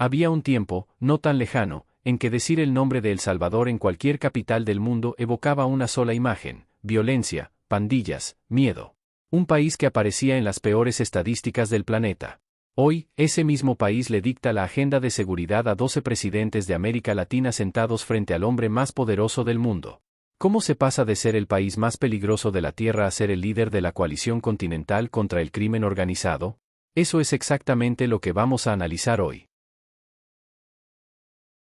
Había un tiempo, no tan lejano, en que decir el nombre de El Salvador en cualquier capital del mundo evocaba una sola imagen: violencia, pandillas, miedo. Un país que aparecía en las peores estadísticas del planeta. Hoy, ese mismo país le dicta la agenda de seguridad a 12 presidentes de América Latina sentados frente al hombre más poderoso del mundo. ¿Cómo se pasa de ser el país más peligroso de la Tierra a ser el líder de la coalición continental contra el crimen organizado? Eso es exactamente lo que vamos a analizar hoy.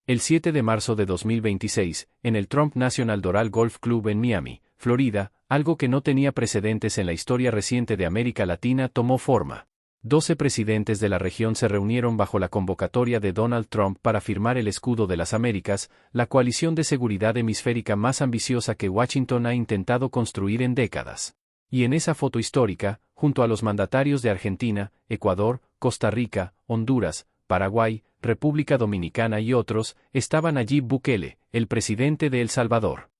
El 7 de marzo de 2026, en el Trump National Doral Golf Club en Miami, Florida, algo que no tenía precedentes en la historia reciente de América Latina tomó forma. 12 presidentes de la región se reunieron bajo la convocatoria de Donald Trump para firmar el Escudo de las Américas, la coalición de seguridad hemisférica más ambiciosa que Washington ha intentado construir en décadas. Y en esa foto histórica, junto a los mandatarios de Argentina, Ecuador, Costa Rica, Honduras, Paraguay, República Dominicana y otros, estaba Nayib Bukele, el presidente de El Salvador.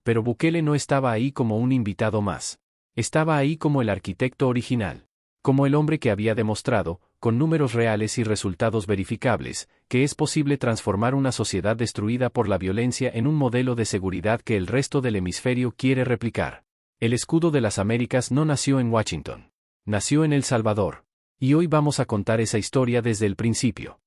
Pero Bukele no estaba ahí como un invitado más. Estaba ahí como el arquitecto original. Como el hombre que había demostrado, con números reales y resultados verificables, que es posible transformar una sociedad destruida por la violencia en un modelo de seguridad que el resto del hemisferio quiere replicar. El Escudo de las Américas no nació en Washington. Nació en El Salvador. Y hoy vamos a contar esa historia desde el principio.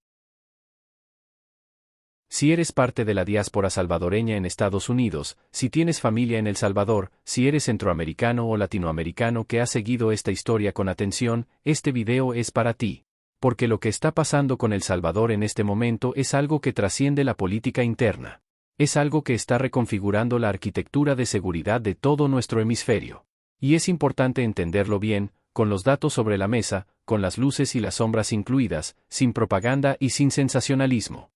Si eres parte de la diáspora salvadoreña en Estados Unidos, si tienes familia en El Salvador, si eres centroamericano o latinoamericano que ha seguido esta historia con atención, este video es para ti. Porque lo que está pasando con El Salvador en este momento es algo que trasciende la política interna. Es algo que está reconfigurando la arquitectura de seguridad de todo nuestro hemisferio. Y es importante entenderlo bien, con los datos sobre la mesa, con las luces y las sombras incluidas, sin propaganda y sin sensacionalismo.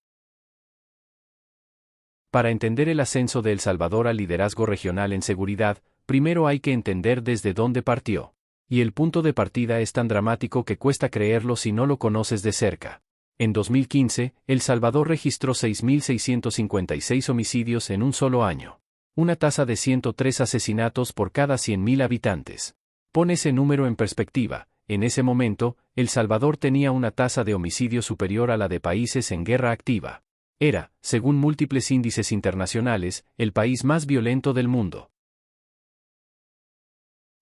Para entender el ascenso de El Salvador al liderazgo regional en seguridad, primero hay que entender desde dónde partió. Y el punto de partida es tan dramático que cuesta creerlo si no lo conoces de cerca. En 2015, El Salvador registró 6.656 homicidios en un solo año. Una tasa de 103 asesinatos por cada 100.000 habitantes. Pon ese número en perspectiva. En ese momento, El Salvador tenía una tasa de homicidio superior a la de países en guerra activa. Era, según múltiples índices internacionales, el país más violento del mundo.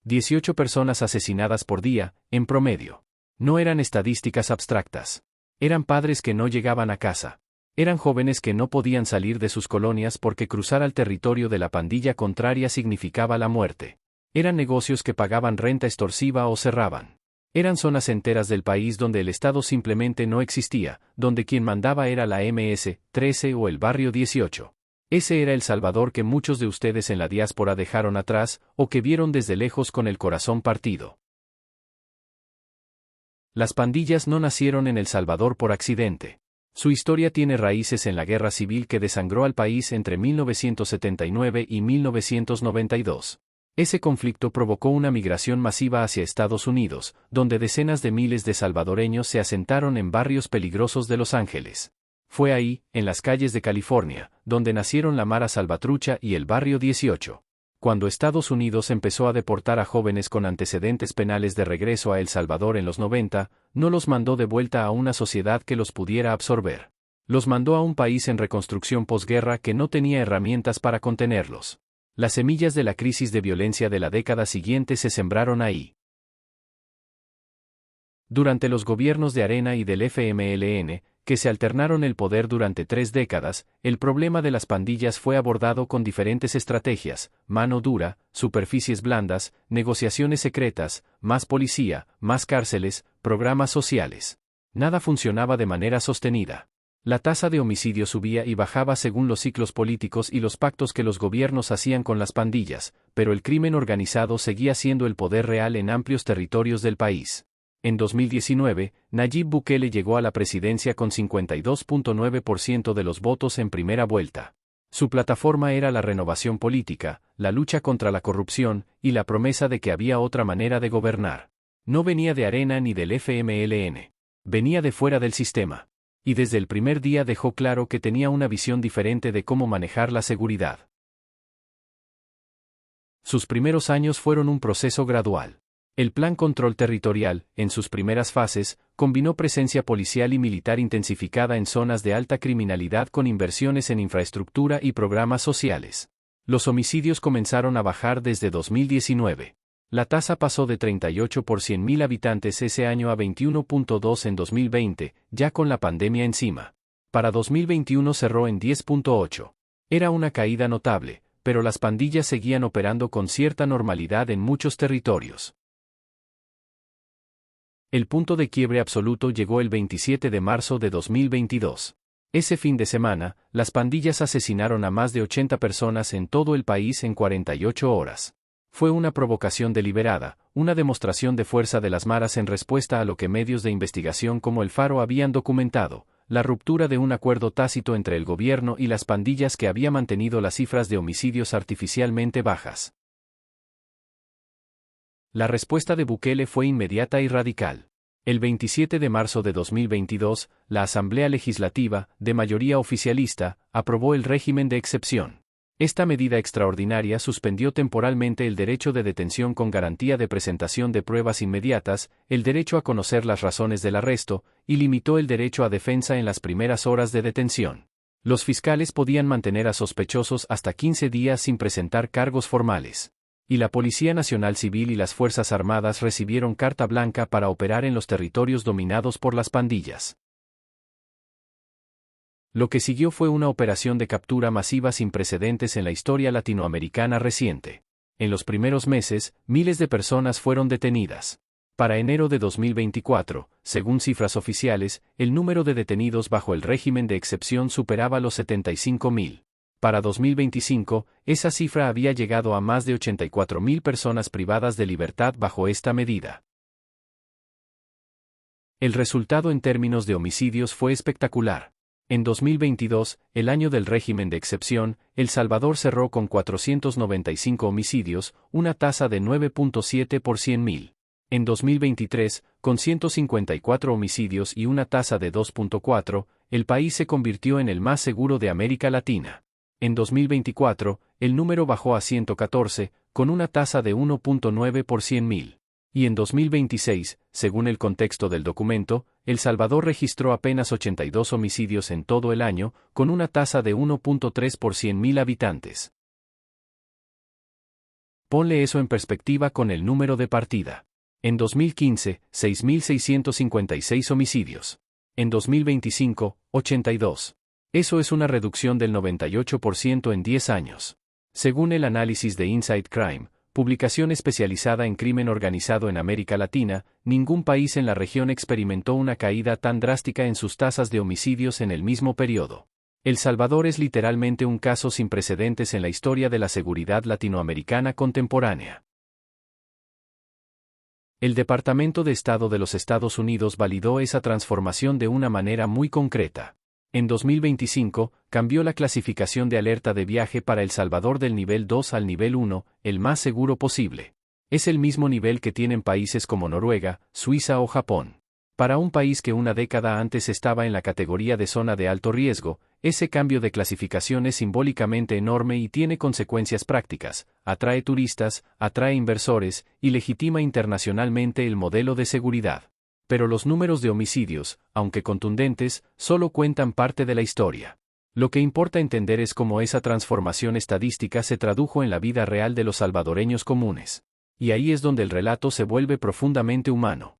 18 personas asesinadas por día, en promedio. No eran estadísticas abstractas. Eran padres que no llegaban a casa. Eran jóvenes que no podían salir de sus colonias porque cruzar al territorio de la pandilla contraria significaba la muerte. Eran negocios que pagaban renta extorsiva o cerraban. Eran zonas enteras del país donde el Estado simplemente no existía, donde quien mandaba era la MS-13 o el Barrio 18. Ese era El Salvador que muchos de ustedes en la diáspora dejaron atrás, o que vieron desde lejos con el corazón partido. Las pandillas no nacieron en El Salvador por accidente. Su historia tiene raíces en la guerra civil que desangró al país entre 1979 y 1992. Ese conflicto provocó una migración masiva hacia Estados Unidos, donde decenas de miles de salvadoreños se asentaron en barrios peligrosos de Los Ángeles. Fue ahí, en las calles de California, donde nacieron la Mara Salvatrucha y el Barrio 18. Cuando Estados Unidos empezó a deportar a jóvenes con antecedentes penales de regreso a El Salvador en los 90, no los mandó de vuelta a una sociedad que los pudiera absorber. Los mandó a un país en reconstrucción posguerra que no tenía herramientas para contenerlos. Las semillas de la crisis de violencia de la década siguiente se sembraron ahí. Durante los gobiernos de Arena y del FMLN, que se alternaron el poder durante 3 décadas, el problema de las pandillas fue abordado con diferentes estrategias: mano dura, superficies blandas, negociaciones secretas, más policía, más cárceles, programas sociales. Nada funcionaba de manera sostenida. La tasa de homicidio subía y bajaba según los ciclos políticos y los pactos que los gobiernos hacían con las pandillas, pero el crimen organizado seguía siendo el poder real en amplios territorios del país. En 2019, Nayib Bukele llegó a la presidencia con 52.9% de los votos en primera vuelta. Su plataforma era la renovación política, la lucha contra la corrupción, y la promesa de que había otra manera de gobernar. No venía de Arena ni del FMLN. Venía de fuera del sistema. Y desde el primer día dejó claro que tenía una visión diferente de cómo manejar la seguridad. Sus primeros años fueron un proceso gradual. El Plan Control Territorial, en sus primeras fases, combinó presencia policial y militar intensificada en zonas de alta criminalidad con inversiones en infraestructura y programas sociales. Los homicidios comenzaron a bajar desde 2019. La tasa pasó de 38 por 100.000 habitantes ese año a 21.2 en 2020, ya con la pandemia encima. Para 2021 cerró en 10.8. Era una caída notable, pero las pandillas seguían operando con cierta normalidad en muchos territorios. El punto de quiebre absoluto llegó el 27 de marzo de 2022. Ese fin de semana, las pandillas asesinaron a más de 80 personas en todo el país en 48 horas. Fue una provocación deliberada, una demostración de fuerza de las maras en respuesta a lo que medios de investigación como El Faro habían documentado, la ruptura de un acuerdo tácito entre el gobierno y las pandillas que había mantenido las cifras de homicidios artificialmente bajas. La respuesta de Bukele fue inmediata y radical. El 27 de marzo de 2022, la Asamblea Legislativa, de mayoría oficialista, aprobó el régimen de excepción. Esta medida extraordinaria suspendió temporalmente el derecho de detención con garantía de presentación de pruebas inmediatas, el derecho a conocer las razones del arresto, y limitó el derecho a defensa en las primeras horas de detención. Los fiscales podían mantener a sospechosos hasta 15 días sin presentar cargos formales. Y la Policía Nacional Civil y las Fuerzas Armadas recibieron carta blanca para operar en los territorios dominados por las pandillas. Lo que siguió fue una operación de captura masiva sin precedentes en la historia latinoamericana reciente. En los primeros meses, miles de personas fueron detenidas. Para enero de 2024, según cifras oficiales, el número de detenidos bajo el régimen de excepción superaba los 75.000. Para 2025, esa cifra había llegado a más de 84.000 personas privadas de libertad bajo esta medida. El resultado en términos de homicidios fue espectacular. En 2022, el año del régimen de excepción, El Salvador cerró con 495 homicidios, una tasa de 9.7 por 100.000. En 2023, con 154 homicidios y una tasa de 2.4, el país se convirtió en el más seguro de América Latina. En 2024, el número bajó a 114, con una tasa de 1.9 por 100.000. Y en 2026, según el contexto del documento, El Salvador registró apenas 82 homicidios en todo el año, con una tasa de 1.3 por 100.000 habitantes. Ponle eso en perspectiva con el número de partida. En 2015, 6.656 homicidios. En 2025, 82. Eso es una reducción del 98% en 10 años. Según el análisis de Inside Crime, publicación especializada en crimen organizado en América Latina, ningún país en la región experimentó una caída tan drástica en sus tasas de homicidios en el mismo periodo. El Salvador es literalmente un caso sin precedentes en la historia de la seguridad latinoamericana contemporánea. El Departamento de Estado de los Estados Unidos validó esa transformación de una manera muy concreta. En 2025, cambió la clasificación de alerta de viaje para El Salvador del nivel 2 al nivel 1, el más seguro posible. Es el mismo nivel que tienen países como Noruega, Suiza o Japón. Para un país que una década antes estaba en la categoría de zona de alto riesgo, ese cambio de clasificación es simbólicamente enorme y tiene consecuencias prácticas, atrae turistas, atrae inversores, y legitima internacionalmente el modelo de seguridad. Pero los números de homicidios, aunque contundentes, solo cuentan parte de la historia. Lo que importa entender es cómo esa transformación estadística se tradujo en la vida real de los salvadoreños comunes. Y ahí es donde el relato se vuelve profundamente humano.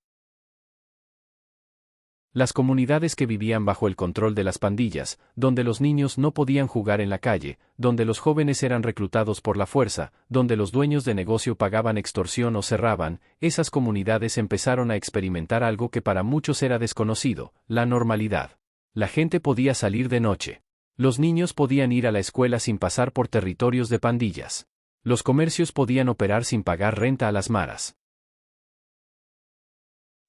Las comunidades que vivían bajo el control de las pandillas, donde los niños no podían jugar en la calle, donde los jóvenes eran reclutados por la fuerza, donde los dueños de negocio pagaban extorsión o cerraban, esas comunidades empezaron a experimentar algo que para muchos era desconocido, la normalidad. La gente podía salir de noche. Los niños podían ir a la escuela sin pasar por territorios de pandillas. Los comercios podían operar sin pagar renta a las maras.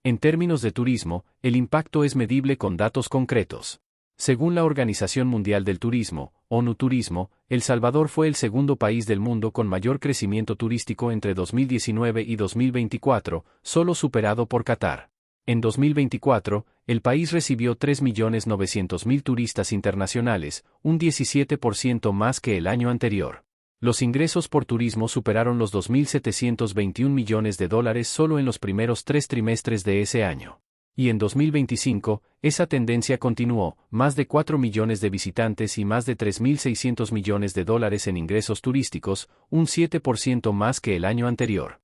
En términos de turismo, el impacto es medible con datos concretos. Según la Organización Mundial del Turismo, ONU Turismo, El Salvador fue el segundo país del mundo con mayor crecimiento turístico entre 2019 y 2024, solo superado por Qatar. En 2024, el país recibió 3.900.000 turistas internacionales, un 17% más que el año anterior. Los ingresos por turismo superaron los 2.721 millones de dólares solo en los primeros 3 trimestres de ese año. Y en 2025, esa tendencia continuó, más de 4 millones de visitantes y más de 3.600 millones de dólares en ingresos turísticos, un 7% más que el año anterior.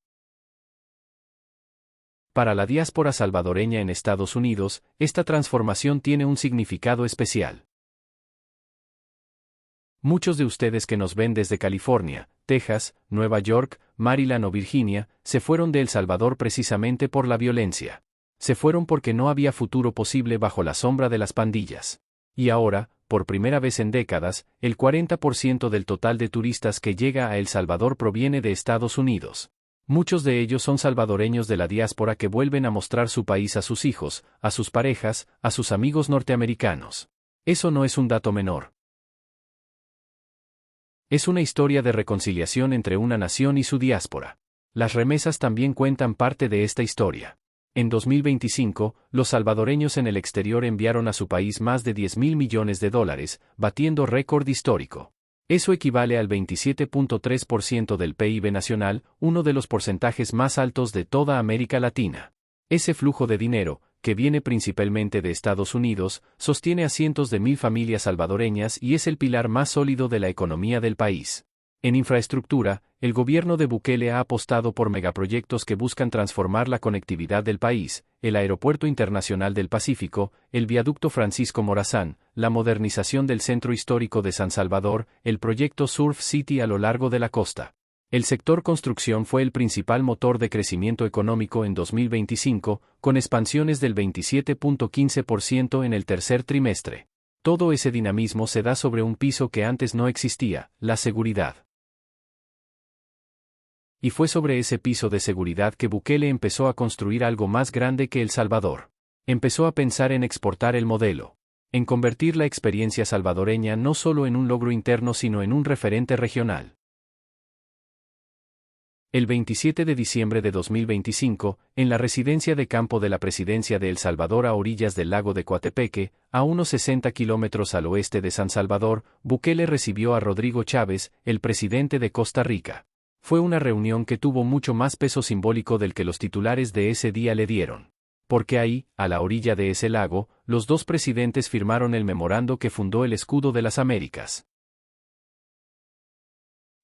Para la diáspora salvadoreña en Estados Unidos, esta transformación tiene un significado especial. Muchos de ustedes que nos ven desde California, Texas, Nueva York, Maryland o Virginia, se fueron de El Salvador precisamente por la violencia. Se fueron porque no había futuro posible bajo la sombra de las pandillas. Y ahora, por primera vez en décadas, el 40% del total de turistas que llega a El Salvador proviene de Estados Unidos. Muchos de ellos son salvadoreños de la diáspora que vuelven a mostrar su país a sus hijos, a sus parejas, a sus amigos norteamericanos. Eso no es un dato menor. Es una historia de reconciliación entre una nación y su diáspora. Las remesas también cuentan parte de esta historia. En 2025, los salvadoreños en el exterior enviaron a su país más de 10.000 millones de dólares, batiendo récord histórico. Eso equivale al 27.3% del PIB nacional, uno de los porcentajes más altos de toda América Latina. Ese flujo de dinero, que viene principalmente de Estados Unidos, sostiene a cientos de mil familias salvadoreñas y es el pilar más sólido de la economía del país. En infraestructura, el gobierno de Bukele ha apostado por megaproyectos que buscan transformar la conectividad del país, el Aeropuerto Internacional del Pacífico, el Viaducto Francisco Morazán, la modernización del Centro Histórico de San Salvador, el proyecto Surf City a lo largo de la costa. El sector construcción fue el principal motor de crecimiento económico en 2025, con expansiones del 27.15% en el tercer trimestre. Todo ese dinamismo se da sobre un piso que antes no existía, la seguridad. Y fue sobre ese piso de seguridad que Bukele empezó a construir algo más grande que El Salvador. Empezó a pensar en exportar el modelo, en convertir la experiencia salvadoreña no solo en un logro interno sino en un referente regional. El 27 de diciembre de 2025, en la residencia de campo de la Presidencia de El Salvador a orillas del lago de Coatepeque, a unos 60 kilómetros al oeste de San Salvador, Bukele recibió a Rodrigo Chávez, el presidente de Costa Rica. Fue una reunión que tuvo mucho más peso simbólico del que los titulares de ese día le dieron. Porque ahí, a la orilla de ese lago, los dos presidentes firmaron el memorando que fundó el Escudo de las Américas.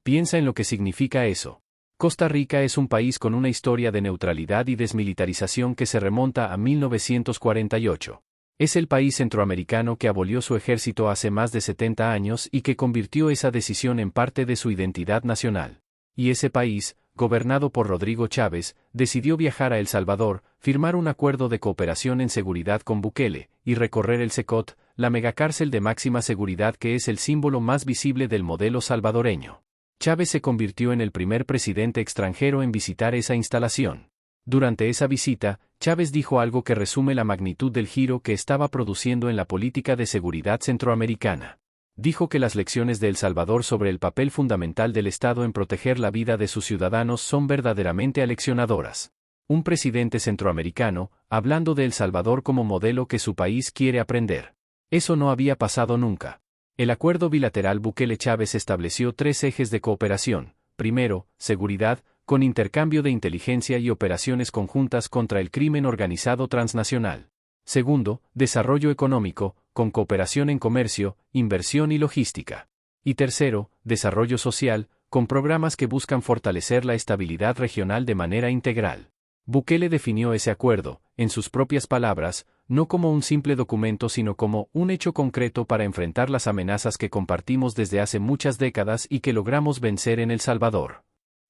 Piensa en lo que significa eso. Costa Rica es un país con una historia de neutralidad y desmilitarización que se remonta a 1948. Es el país centroamericano que abolió su ejército hace más de 70 años y que convirtió esa decisión en parte de su identidad nacional. Y ese país, gobernado por Rodrigo Chávez, decidió viajar a El Salvador, firmar un acuerdo de cooperación en seguridad con Bukele, y recorrer el Secot, la megacárcel de máxima seguridad que es el símbolo más visible del modelo salvadoreño. Chávez se convirtió en el primer presidente extranjero en visitar esa instalación. Durante esa visita, Chávez dijo algo que resume la magnitud del giro que estaba produciendo en la política de seguridad centroamericana. Dijo que las lecciones de El Salvador sobre el papel fundamental del Estado en proteger la vida de sus ciudadanos son verdaderamente aleccionadoras. Un presidente centroamericano, hablando de El Salvador como modelo que su país quiere aprender. Eso no había pasado nunca. El acuerdo bilateral Bukele-Chávez estableció 3 ejes de cooperación. Primero, seguridad, con intercambio de inteligencia y operaciones conjuntas contra el crimen organizado transnacional. Segundo, desarrollo económico, con cooperación en comercio, inversión y logística. Y tercero, desarrollo social, con programas que buscan fortalecer la estabilidad regional de manera integral. Bukele definió ese acuerdo, en sus propias palabras, no como un simple documento sino como un hecho concreto para enfrentar las amenazas que compartimos desde hace muchas décadas y que logramos vencer en El Salvador.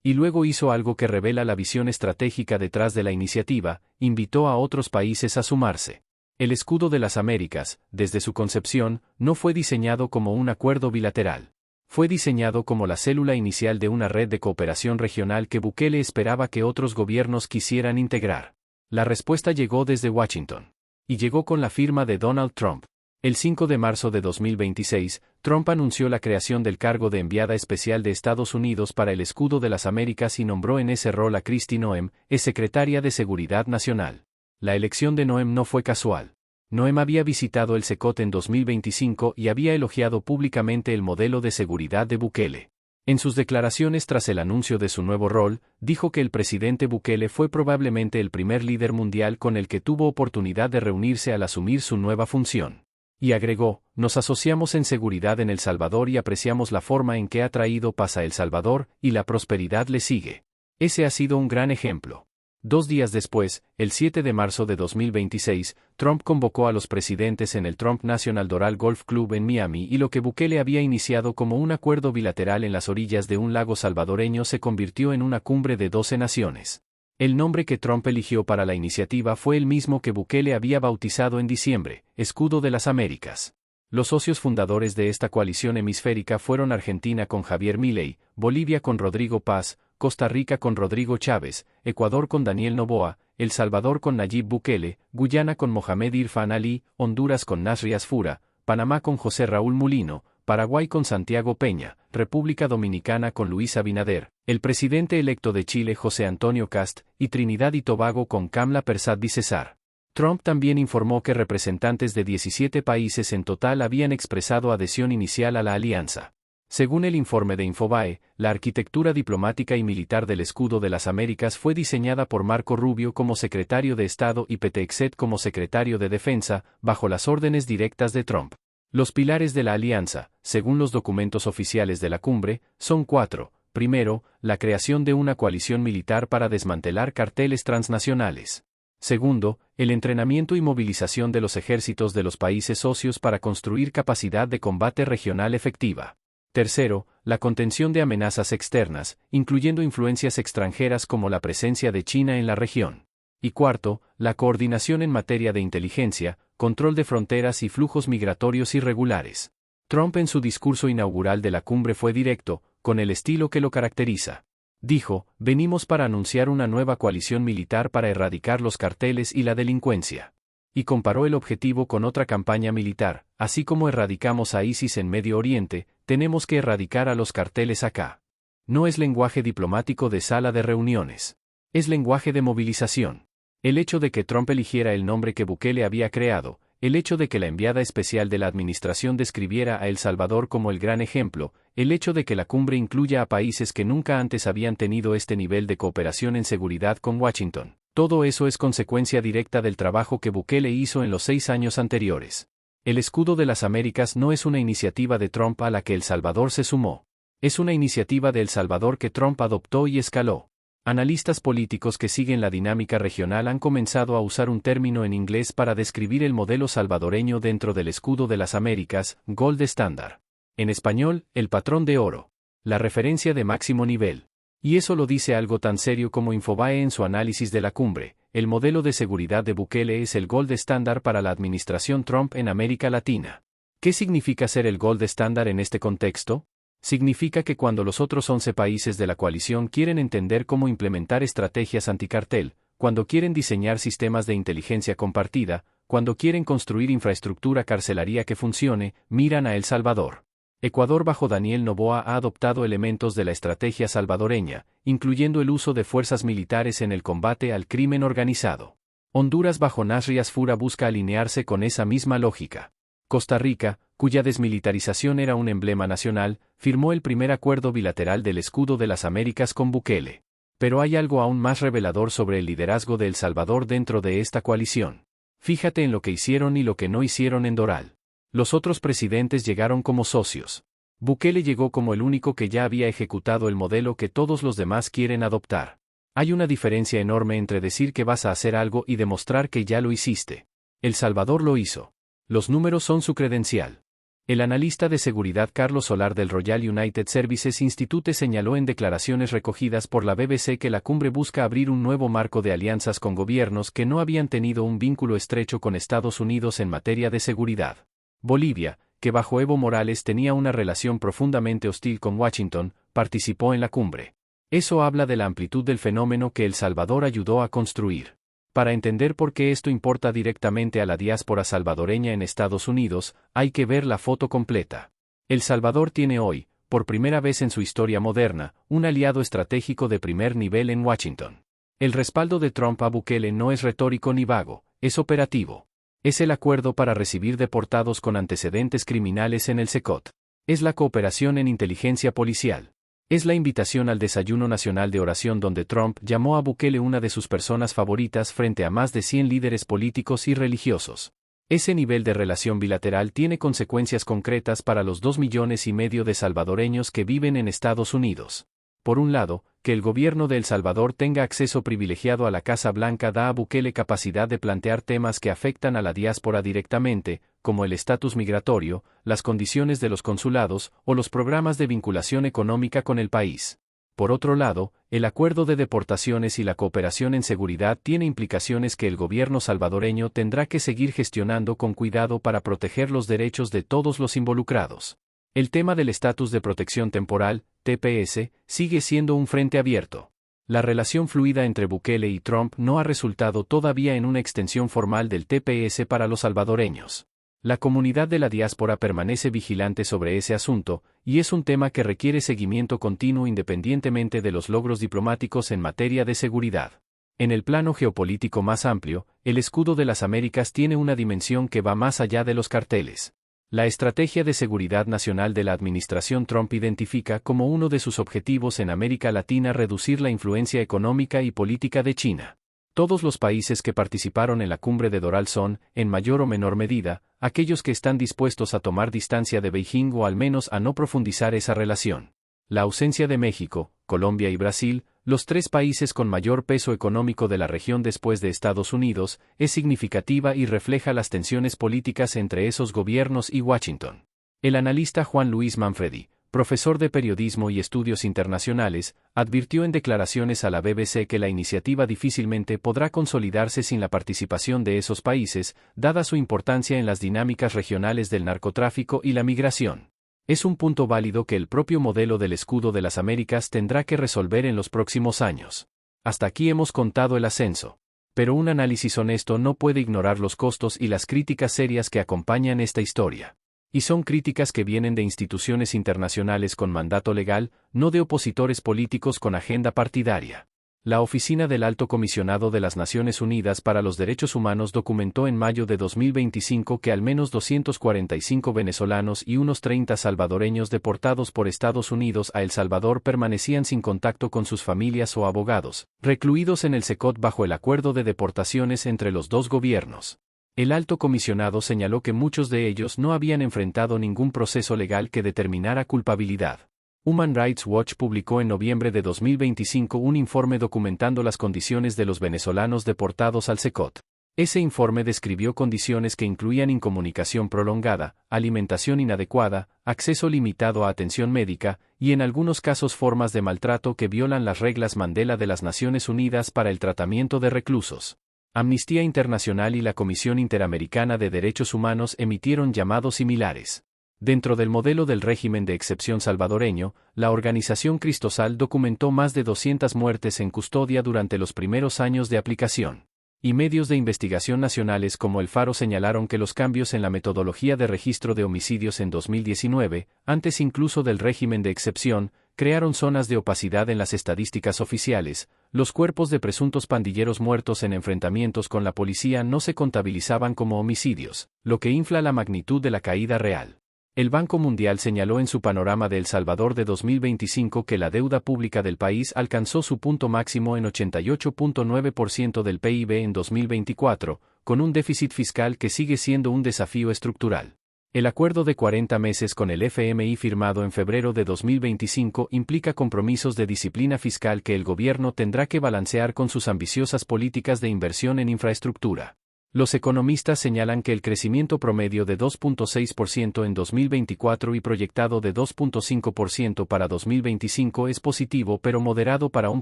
Y luego hizo algo que revela la visión estratégica detrás de la iniciativa, invitó a otros países a sumarse. El Escudo de las Américas, desde su concepción, no fue diseñado como un acuerdo bilateral. Fue diseñado como la célula inicial de una red de cooperación regional que Bukele esperaba que otros gobiernos quisieran integrar. La respuesta llegó desde Washington. Y llegó con la firma de Donald Trump. El 5 de marzo de 2026, Trump anunció la creación del cargo de enviada especial de Estados Unidos para el Escudo de las Américas y nombró en ese rol a Kristi Noem, secretaria de Seguridad Nacional. La elección de Noem no fue casual. Noem había visitado el Secot en 2025 y había elogiado públicamente el modelo de seguridad de Bukele. En sus declaraciones tras el anuncio de su nuevo rol, dijo que el presidente Bukele fue probablemente el primer líder mundial con el que tuvo oportunidad de reunirse al asumir su nueva función. Y agregó, nos asociamos en seguridad en El Salvador y apreciamos la forma en que ha traído paz a El Salvador, y la prosperidad le sigue. Ese ha sido un gran ejemplo. 2 días después, el 7 de marzo de 2026, Trump convocó a los presidentes en el Trump National Doral Golf Club en Miami y lo que Bukele había iniciado como un acuerdo bilateral en las orillas de un lago salvadoreño se convirtió en una cumbre de 12 naciones. El nombre que Trump eligió para la iniciativa fue el mismo que Bukele había bautizado en diciembre, Escudo de las Américas. Los socios fundadores de esta coalición hemisférica fueron Argentina con Javier Milei, Bolivia con Rodrigo Paz, Costa Rica con Rodrigo Chávez, Ecuador con Daniel Noboa, El Salvador con Nayib Bukele, Guyana con Mohamed Irfan Ali, Honduras con Nasri Asfura, Panamá con José Raúl Mulino, Paraguay con Santiago Peña, República Dominicana con Luis Abinader, el presidente electo de Chile José Antonio Kast, y Trinidad y Tobago con Kamla Persad Cesar. Trump también informó que representantes de 17 países en total habían expresado adhesión inicial a la alianza. Según el informe de Infobae, la arquitectura diplomática y militar del Escudo de las Américas fue diseñada por Marco Rubio como secretario de Estado y Pete Hegseth como secretario de Defensa, bajo las órdenes directas de Trump. Los pilares de la alianza, según los documentos oficiales de la cumbre, son 4. Primero, la creación de una coalición militar para desmantelar carteles transnacionales. Segundo, el entrenamiento y movilización de los ejércitos de los países socios para construir capacidad de combate regional efectiva. Tercero, la contención de amenazas externas, incluyendo influencias extranjeras como la presencia de China en la región. Y cuarto, la coordinación en materia de inteligencia, control de fronteras y flujos migratorios irregulares. Trump en su discurso inaugural de la cumbre fue directo, con el estilo que lo caracteriza. Dijo, venimos para anunciar una nueva coalición militar para erradicar los carteles y la delincuencia. Y comparó el objetivo con otra campaña militar, así como erradicamos a ISIS en Medio Oriente, tenemos que erradicar a los carteles acá. No es lenguaje diplomático de sala de reuniones. Es lenguaje de movilización. El hecho de que Trump eligiera el nombre que Bukele había creado, el hecho de que la enviada especial de la administración describiera a El Salvador como el gran ejemplo, el hecho de que la cumbre incluya a países que nunca antes habían tenido este nivel de cooperación en seguridad con Washington, todo eso es consecuencia directa del trabajo que Bukele hizo en los 6 años anteriores. El Escudo de las Américas no es una iniciativa de Trump a la que El Salvador se sumó. Es una iniciativa de El Salvador que Trump adoptó y escaló. Analistas políticos que siguen la dinámica regional han comenzado a usar un término en inglés para describir el modelo salvadoreño dentro del Escudo de las Américas, Gold Standard. En español, el patrón de oro. La referencia de máximo nivel. Y eso lo dice algo tan serio como Infobae en su análisis de la cumbre. El modelo de seguridad de Bukele es el Gold Standard para la administración Trump en América Latina. ¿Qué significa ser el Gold Standard en este contexto? Significa que cuando los otros 11 países de la coalición quieren entender cómo implementar estrategias anticartel, cuando quieren diseñar sistemas de inteligencia compartida, cuando quieren construir infraestructura carcelaria que funcione, miran a El Salvador. Ecuador bajo Daniel Noboa ha adoptado elementos de la estrategia salvadoreña, incluyendo el uso de fuerzas militares en el combate al crimen organizado. Honduras bajo Nasri Asfura busca alinearse con esa misma lógica. Costa Rica, cuya desmilitarización era un emblema nacional, firmó el primer acuerdo bilateral del Escudo de las Américas con Bukele. Pero hay algo aún más revelador sobre el liderazgo de El Salvador dentro de esta coalición. Fíjate en lo que hicieron y lo que no hicieron en Doral. Los otros presidentes llegaron como socios. Bukele llegó como el único que ya había ejecutado el modelo que todos los demás quieren adoptar. Hay una diferencia enorme entre decir que vas a hacer algo y demostrar que ya lo hiciste. El Salvador lo hizo. Los números son su credencial. El analista de seguridad Carlos Solar del Royal United Services Institute señaló en declaraciones recogidas por la BBC que la cumbre busca abrir un nuevo marco de alianzas con gobiernos que no habían tenido un vínculo estrecho con Estados Unidos en materia de seguridad. Bolivia, que bajo Evo Morales tenía una relación profundamente hostil con Washington, participó en la cumbre. Eso habla de la amplitud del fenómeno que El Salvador ayudó a construir. Para entender por qué esto importa directamente a la diáspora salvadoreña en Estados Unidos, hay que ver la foto completa. El Salvador tiene hoy, por primera vez en su historia moderna, un aliado estratégico de primer nivel en Washington. El respaldo de Trump a Bukele no es retórico ni vago, es operativo. Es el acuerdo para recibir deportados con antecedentes criminales en el SECOT. Es la cooperación en inteligencia policial. Es la invitación al desayuno nacional de oración donde Trump llamó a Bukele una de sus personas favoritas frente a más de 100 líderes políticos y religiosos. Ese nivel de relación bilateral tiene consecuencias concretas para los 2,5 millones de salvadoreños que viven en Estados Unidos. Por un lado, que el gobierno de El Salvador tenga acceso privilegiado a la Casa Blanca da a Bukele capacidad de plantear temas que afectan a la diáspora directamente, como el estatus migratorio, las condiciones de los consulados o los programas de vinculación económica con el país. Por otro lado, el acuerdo de deportaciones y la cooperación en seguridad tiene implicaciones que el gobierno salvadoreño tendrá que seguir gestionando con cuidado para proteger los derechos de todos los involucrados. El tema del estatus de protección temporal, TPS, sigue siendo un frente abierto. La relación fluida entre Bukele y Trump no ha resultado todavía en una extensión formal del TPS para los salvadoreños. La comunidad de la diáspora permanece vigilante sobre ese asunto, y es un tema que requiere seguimiento continuo independientemente de los logros diplomáticos en materia de seguridad. En el plano geopolítico más amplio, el escudo de las Américas tiene una dimensión que va más allá de los carteles. La estrategia de seguridad nacional de la administración Trump identifica como uno de sus objetivos en América Latina reducir la influencia económica y política de China. Todos los países que participaron en la cumbre de Doral son, en mayor o menor medida, aquellos que están dispuestos a tomar distancia de Beijing o al menos a no profundizar esa relación. La ausencia de México, Colombia y Brasil, los 3 países con mayor peso económico de la región después de Estados Unidos, es significativa y refleja las tensiones políticas entre esos gobiernos y Washington. El analista Juan Luis Manfredi, profesor de periodismo y estudios internacionales, advirtió en declaraciones a la BBC que la iniciativa difícilmente podrá consolidarse sin la participación de esos países, dada su importancia en las dinámicas regionales del narcotráfico y la migración. Es un punto válido que el propio modelo del escudo de las Américas tendrá que resolver en los próximos años. Hasta aquí hemos contado el ascenso. Pero un análisis honesto no puede ignorar los costos y las críticas serias que acompañan esta historia. Y son críticas que vienen de instituciones internacionales con mandato legal, no de opositores políticos con agenda partidaria. La Oficina del Alto Comisionado de las Naciones Unidas para los Derechos Humanos documentó en mayo de 2025 que al menos 245 venezolanos y unos 30 salvadoreños deportados por Estados Unidos a El Salvador permanecían sin contacto con sus familias o abogados, recluidos en el SECOT bajo el acuerdo de deportaciones entre los dos gobiernos. El alto comisionado señaló que muchos de ellos no habían enfrentado ningún proceso legal que determinara culpabilidad. Human Rights Watch publicó en noviembre de 2025 un informe documentando las condiciones de los venezolanos deportados al SECOT. Ese informe describió condiciones que incluían incomunicación prolongada, alimentación inadecuada, acceso limitado a atención médica, y en algunos casos formas de maltrato que violan las reglas Mandela de las Naciones Unidas para el tratamiento de reclusos. Amnistía Internacional y la Comisión Interamericana de Derechos Humanos emitieron llamados similares. Dentro del modelo del régimen de excepción salvadoreño, la organización Cristosal documentó más de 200 muertes en custodia durante los primeros años de aplicación. Y medios de investigación nacionales como El Faro señalaron que los cambios en la metodología de registro de homicidios en 2019, antes incluso del régimen de excepción, crearon zonas de opacidad en las estadísticas oficiales. Los cuerpos de presuntos pandilleros muertos en enfrentamientos con la policía no se contabilizaban como homicidios, lo que infla la magnitud de la caída real. El Banco Mundial señaló en su panorama de El Salvador de 2025 que la deuda pública del país alcanzó su punto máximo en 88.9% del PIB en 2024, con un déficit fiscal que sigue siendo un desafío estructural. El acuerdo de 40 meses con el FMI firmado en febrero de 2025 implica compromisos de disciplina fiscal que el gobierno tendrá que balancear con sus ambiciosas políticas de inversión en infraestructura. Los economistas señalan que el crecimiento promedio de 2.6% en 2024 y proyectado de 2.5% para 2025 es positivo pero moderado para un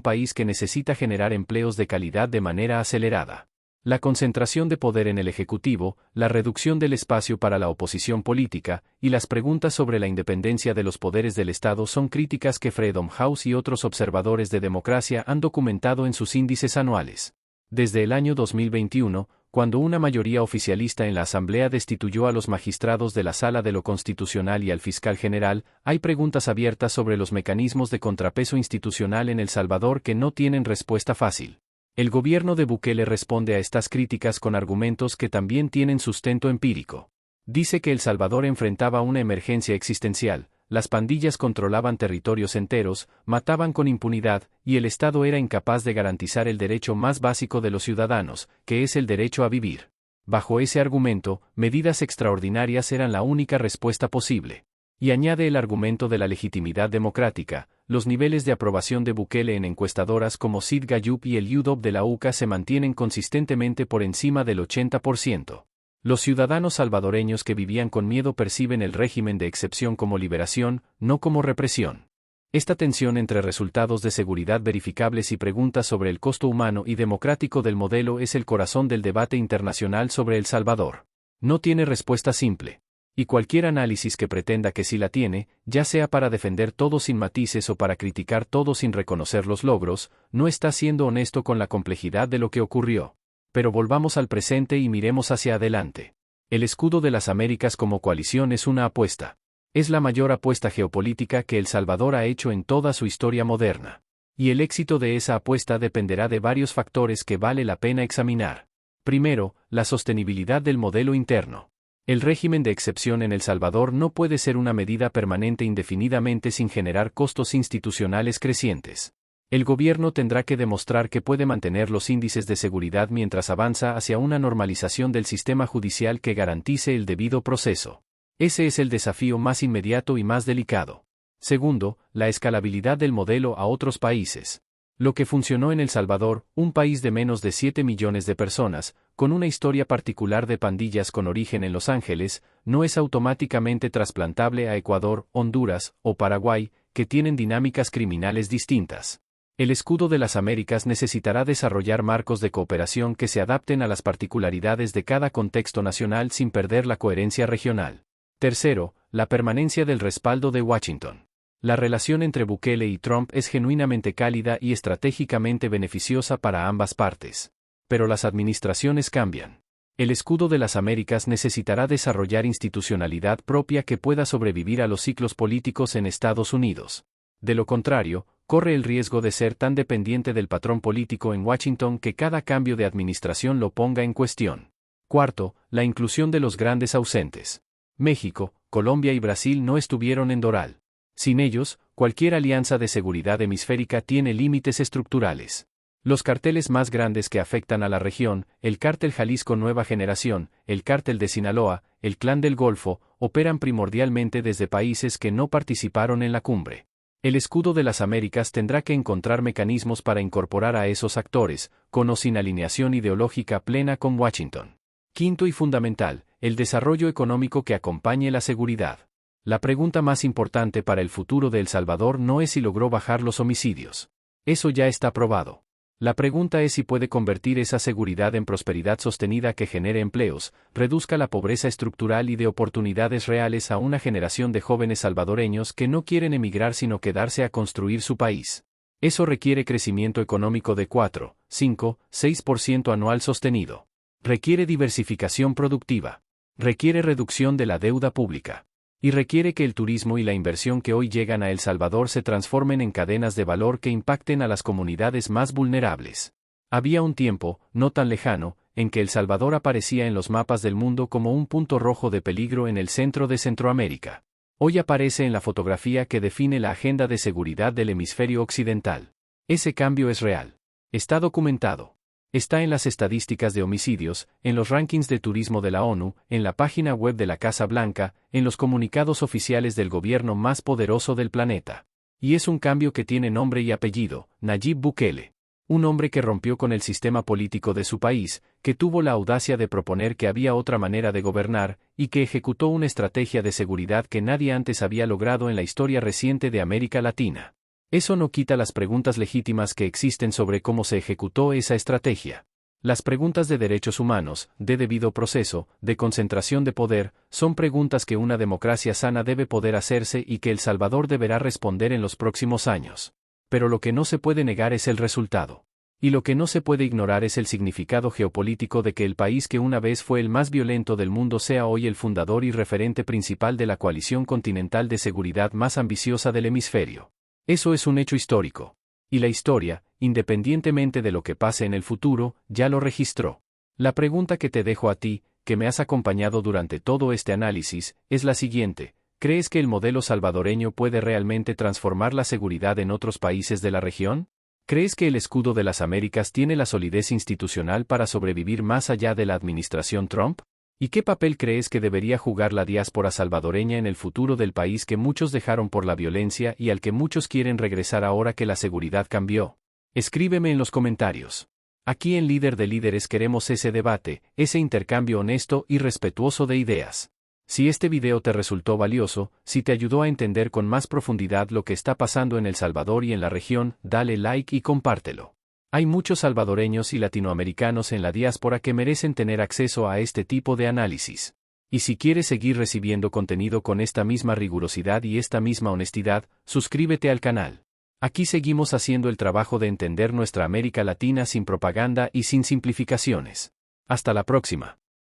país que necesita generar empleos de calidad de manera acelerada. La concentración de poder en el Ejecutivo, la reducción del espacio para la oposición política, y las preguntas sobre la independencia de los poderes del Estado son críticas que Freedom House y otros observadores de democracia han documentado en sus índices anuales. Desde el año 2021, cuando una mayoría oficialista en la Asamblea destituyó a los magistrados de la Sala de lo Constitucional y al fiscal general, hay preguntas abiertas sobre los mecanismos de contrapeso institucional en El Salvador que no tienen respuesta fácil. El gobierno de Bukele responde a estas críticas con argumentos que también tienen sustento empírico. Dice que El Salvador enfrentaba una emergencia existencial, las pandillas controlaban territorios enteros, mataban con impunidad, y el Estado era incapaz de garantizar el derecho más básico de los ciudadanos, que es el derecho a vivir. Bajo ese argumento, medidas extraordinarias eran la única respuesta posible. Y añade el argumento de la legitimidad democrática. Los niveles de aprobación de Bukele en encuestadoras como Sid Gallup y el UDOP de la UCA se mantienen consistentemente por encima del 80%. Los ciudadanos salvadoreños que vivían con miedo perciben el régimen de excepción como liberación, no como represión. Esta tensión entre resultados de seguridad verificables y preguntas sobre el costo humano y democrático del modelo es el corazón del debate internacional sobre El Salvador. No tiene respuesta simple. Y cualquier análisis que pretenda que sí la tiene, ya sea para defender todo sin matices o para criticar todo sin reconocer los logros, no está siendo honesto con la complejidad de lo que ocurrió. Pero volvamos al presente y miremos hacia adelante. El escudo de las Américas como coalición es una apuesta. Es la mayor apuesta geopolítica que El Salvador ha hecho en toda su historia moderna. Y el éxito de esa apuesta dependerá de varios factores que vale la pena examinar. Primero, la sostenibilidad del modelo interno. El régimen de excepción en El Salvador no puede ser una medida permanente indefinidamente sin generar costos institucionales crecientes. El gobierno tendrá que demostrar que puede mantener los índices de seguridad mientras avanza hacia una normalización del sistema judicial que garantice el debido proceso. Ese es el desafío más inmediato y más delicado. Segundo, la escalabilidad del modelo a otros países. Lo que funcionó en El Salvador, un país de menos de 7 millones de personas, con una historia particular de pandillas con origen en Los Ángeles, no es automáticamente trasplantable a Ecuador, Honduras o Paraguay, que tienen dinámicas criminales distintas. El escudo de las Américas necesitará desarrollar marcos de cooperación que se adapten a las particularidades de cada contexto nacional sin perder la coherencia regional. Tercero, la permanencia del respaldo de Washington. La relación entre Bukele y Trump es genuinamente cálida y estratégicamente beneficiosa para ambas partes. Pero las administraciones cambian. El escudo de las Américas necesitará desarrollar institucionalidad propia que pueda sobrevivir a los ciclos políticos en Estados Unidos. De lo contrario, corre el riesgo de ser tan dependiente del patrón político en Washington que cada cambio de administración lo ponga en cuestión. Cuarto, la inclusión de los grandes ausentes. México, Colombia y Brasil no estuvieron en Doral. Sin ellos, cualquier alianza de seguridad hemisférica tiene límites estructurales. Los carteles más grandes que afectan a la región, el Cártel Jalisco Nueva Generación, el Cártel de Sinaloa, el Clan del Golfo, operan primordialmente desde países que no participaron en la cumbre. El escudo de las Américas tendrá que encontrar mecanismos para incorporar a esos actores, con o sin alineación ideológica plena con Washington. Quinto y fundamental, el desarrollo económico que acompañe la seguridad. La pregunta más importante para el futuro de El Salvador no es si logró bajar los homicidios. Eso ya está probado. La pregunta es si puede convertir esa seguridad en prosperidad sostenida que genere empleos, reduzca la pobreza estructural y dé oportunidades reales a una generación de jóvenes salvadoreños que no quieren emigrar sino quedarse a construir su país. Eso requiere crecimiento económico de 4, 5, 6% anual sostenido. Requiere diversificación productiva. Requiere reducción de la deuda pública. Y requiere que el turismo y la inversión que hoy llegan a El Salvador se transformen en cadenas de valor que impacten a las comunidades más vulnerables. Había un tiempo, no tan lejano, en que El Salvador aparecía en los mapas del mundo como un punto rojo de peligro en el centro de Centroamérica. Hoy aparece en la fotografía que define la agenda de seguridad del hemisferio occidental. Ese cambio es real. Está documentado. Está en las estadísticas de homicidios, en los rankings de turismo de la ONU, en la página web de la Casa Blanca, en los comunicados oficiales del gobierno más poderoso del planeta. Y es un cambio que tiene nombre y apellido, Nayib Bukele. Un hombre que rompió con el sistema político de su país, que tuvo la audacia de proponer que había otra manera de gobernar, y que ejecutó una estrategia de seguridad que nadie antes había logrado en la historia reciente de América Latina. Eso no quita las preguntas legítimas que existen sobre cómo se ejecutó esa estrategia. Las preguntas de derechos humanos, de debido proceso, de concentración de poder, son preguntas que una democracia sana debe poder hacerse y que El Salvador deberá responder en los próximos años. Pero lo que no se puede negar es el resultado. Y lo que no se puede ignorar es el significado geopolítico de que el país que una vez fue el más violento del mundo sea hoy el fundador y referente principal de la coalición continental de seguridad más ambiciosa del hemisferio. Eso es un hecho histórico. Y la historia, independientemente de lo que pase en el futuro, ya lo registró. La pregunta que te dejo a ti, que me has acompañado durante todo este análisis, es la siguiente: ¿Crees que el modelo salvadoreño puede realmente transformar la seguridad en otros países de la región? ¿Crees que el escudo de las Américas tiene la solidez institucional para sobrevivir más allá de la administración Trump? ¿Y qué papel crees que debería jugar la diáspora salvadoreña en el futuro del país que muchos dejaron por la violencia y al que muchos quieren regresar ahora que la seguridad cambió? Escríbeme en los comentarios. Aquí en Líder de Líderes queremos ese debate, ese intercambio honesto y respetuoso de ideas. Si este video te resultó valioso, si te ayudó a entender con más profundidad lo que está pasando en El Salvador y en la región, dale like y compártelo. Hay muchos salvadoreños y latinoamericanos en la diáspora que merecen tener acceso a este tipo de análisis. Y si quieres seguir recibiendo contenido con esta misma rigurosidad y esta misma honestidad, suscríbete al canal. Aquí seguimos haciendo el trabajo de entender nuestra América Latina sin propaganda y sin simplificaciones. Hasta la próxima.